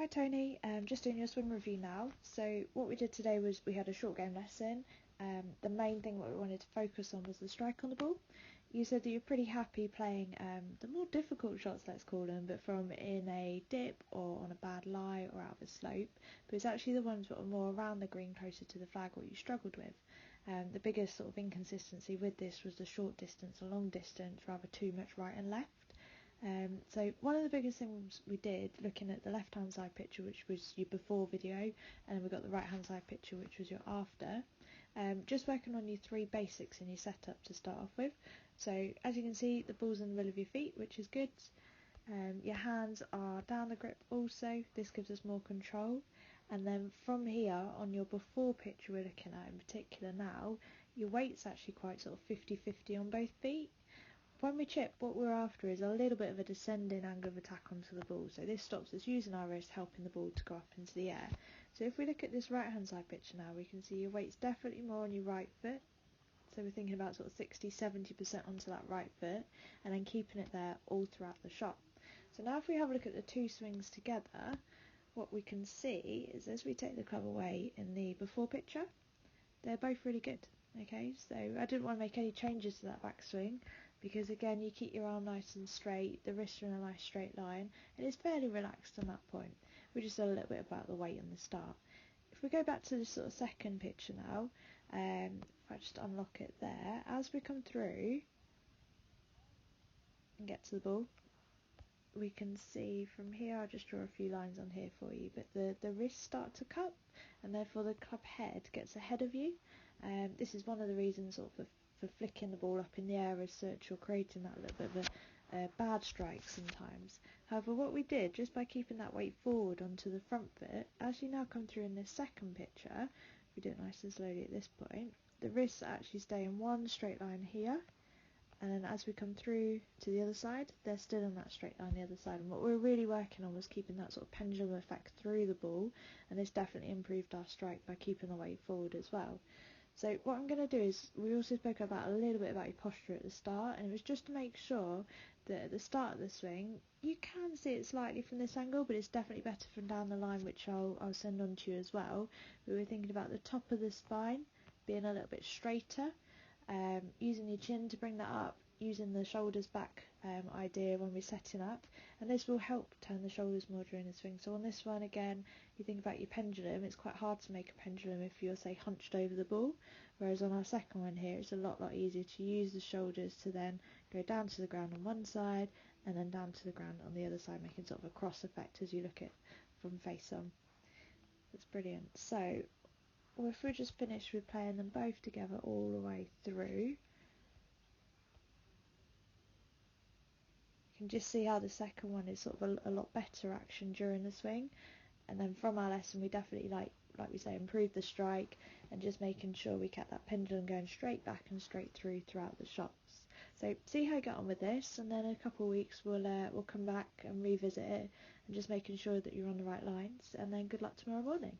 Hi Tony, just doing your swim review now. So what we did today was we had a short game lesson. The main thing what we wanted to focus on was the strike on the ball. You said that you're pretty happy playing the more difficult shots, let's call them, but from in a dip or on a bad lie or out of a slope. But it's actually the ones that are more around the green, closer to the flag, what you struggled with. The biggest sort of inconsistency with this was the short distance or long distance, rather too much right and left. So one of the biggest things we did, looking at the left hand side picture, which was your before video, and then we got the right hand side picture, which was your after, just working on your three basics in your setup to start off with. So as you can see, the ball's in the middle of your feet, which is good. Your hands are down the grip also, this gives us more control. And then from here, on your before picture we're looking at in particular now, your weight's actually quite sort of 50-50 on both feet. When we chip, what we're after is a little bit of a descending angle of attack onto the ball. So this stops us using our wrist, helping the ball to go up into the air. So if we look at this right hand side picture now, we can see your weight's definitely more on your right foot. So we're thinking about sort of 60-70% onto that right foot, and then keeping it there all throughout the shot. So now if we have a look at the two swings together, what we can see is as we take the club away in the before picture, they're both really good. Okay, so I didn't want to make any changes to that backswing, because again you keep your arm nice and straight, the wrists are in a nice straight line, and it's fairly relaxed on that point. We just said a little bit about the weight and the start. If we go back to the sort of second picture now, if I just unlock it there, as we come through and get to the ball, we can see from here, I'll just draw a few lines on here for you, but the wrists start to cup, and therefore the club head gets ahead of you. This is one of the reasons sort of for flicking the ball up in the air as such, or creating that little bit of a bad strike sometimes. However, what we did, just by keeping that weight forward onto the front foot, as you now come through in this second picture, if we do it nice and slowly at this point, the wrists actually stay in one straight line here, and then as we come through to the other side, they're still in that straight line the other side. And what we're really working on was keeping that sort of pendulum effect through the ball, and this definitely improved our strike by keeping the weight forward as well. So what I'm going to do is, we also spoke about a little bit about your posture at the start, and it was just to make sure that at the start of the swing, you can see it slightly from this angle, but it's definitely better from down the line, which I'll send on to you as well. We were thinking about the top of the spine being a little bit straighter, using your chin to bring that up, using the shoulders back idea when we're setting up, and this will help turn the shoulders more during the swing. So on this one, again, you think about your pendulum, it's quite hard to make a pendulum if you're, say, hunched over the ball, whereas on our second one here, it's a lot easier to use the shoulders to then go down to the ground on one side and then down to the ground on the other side, making sort of a cross effect as you look at from face on. That's brilliant. So if we're just finished with playing them both together all the way through, you can just see how the second one is sort of a lot better action during the swing. And then from our lesson, we definitely, like we say, improved the strike, and just making sure we kept that pendulum going straight back and straight through throughout the shots. So see how you get on with this, and then in a couple of weeks we'll come back and revisit it, and just making sure that you're on the right lines. And then good luck tomorrow morning.